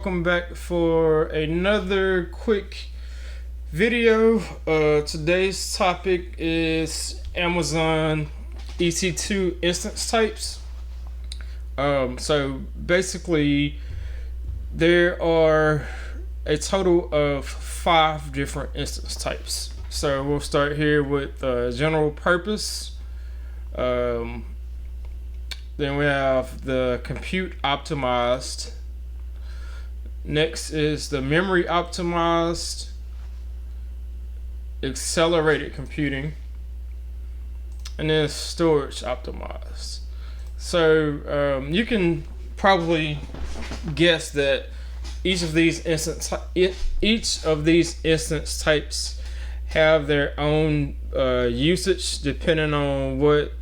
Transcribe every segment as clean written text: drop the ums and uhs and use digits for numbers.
Welcome back for another quick video. Today's topic is Amazon EC2 instance types. So basically there are a total of 5 different instance types. So we'll start here with general purpose. Then we have the compute optimized. Next is the memory optimized, accelerated computing, and then storage optimized. So you can probably guess that each of these instance types have their own usage depending on what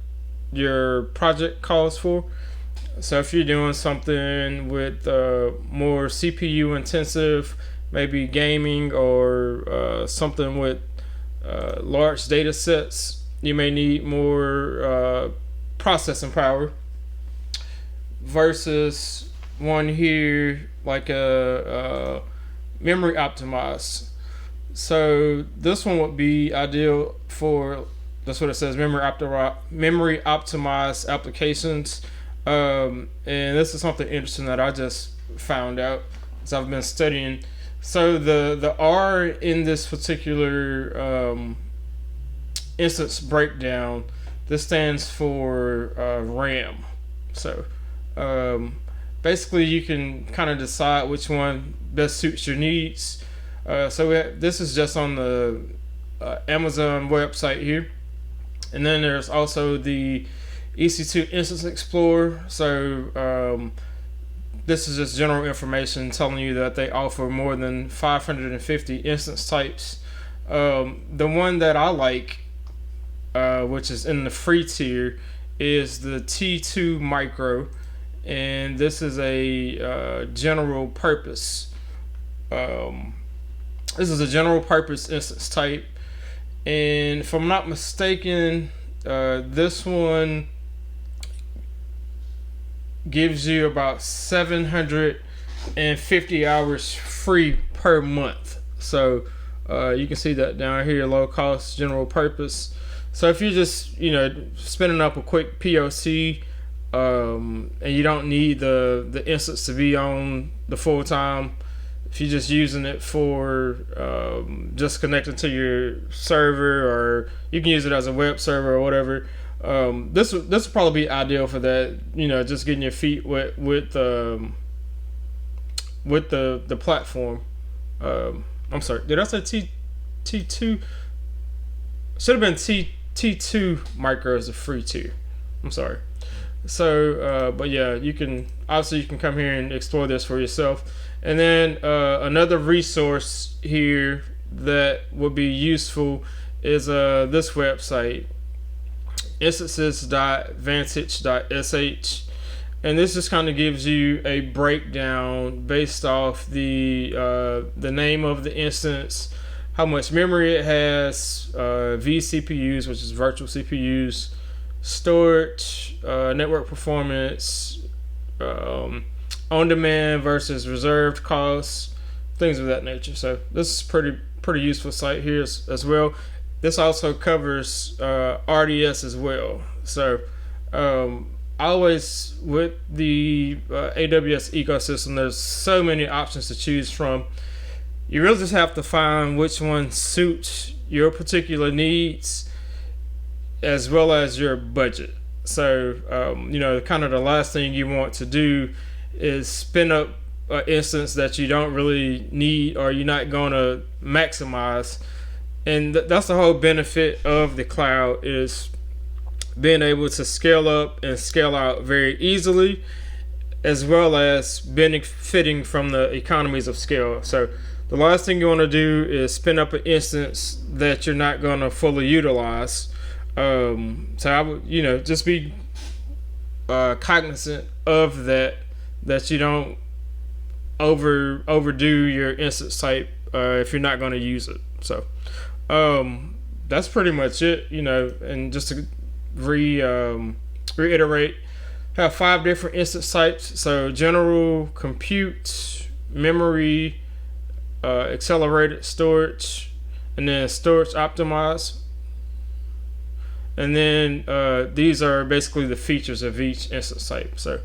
your project calls for. So if you're doing something with more CPU intensive, maybe gaming or something with large data sets, you may need more processing power versus one here like a memory optimized. So this one would be ideal for, that's what it says, memory optimized applications. And this is something interesting that I just found out as I've been studying. So the R in this particular instance breakdown, this stands for RAM. So basically you can kind of decide which one best suits your needs. This is just on the Amazon website here. And then there's also the EC2 Instance Explorer. So this is just general information telling you that they offer more than 550 instance types. The one that I like, which is in the free tier, is the T2 Micro, and this is a general purpose. This is a general purpose instance type, and if I'm not mistaken, this one gives you about 750 hours free per month. So you can see that down here, low cost general purpose. So if you're just spinning up a quick POC and you don't need the instance to be on the full time, if you're just using it for just connecting to your server, or you can use it as a web server or whatever, this would probably be ideal for that. Just getting your feet wet with the platform. I'm sorry, did I say T2? Should have been T2 Micro is a free tier. I'm sorry. So but yeah, you can come here and explore this for yourself. And then another resource here that would be useful is this website, instances.vantage.sh, and this just kind of gives you a breakdown based off the name of the instance, how much memory it has, vCPUs, which is virtual CPUs, storage, network performance, on demand versus reserved costs, things of that nature. So this is pretty useful site here as well. This also covers RDS as well. So always with the AWS ecosystem, there's so many options to choose from. You really just have to find which one suits your particular needs as well as your budget. So kind of the last thing you want to do is spin up an instance that you don't really need or you're not going to maximize. And that's the whole benefit of the cloud, is being able to scale up and scale out very easily, as well as benefiting from the economies of scale. So the last thing you want to do is spin up an instance that you're not going to fully utilize. So I would, just be cognizant of that you don't overdo your instance type if you're not going to use it. So that's pretty much it. And just to reiterate, have 5 different instance types. So general, compute, memory, accelerated storage, and then storage optimized. And then these are basically the features of each instance type. So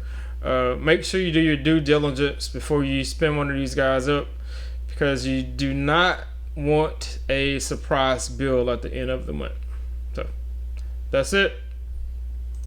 make sure you do your due diligence before you spin one of these guys up, because you do not want a surprise bill at the end of the month. So that's it.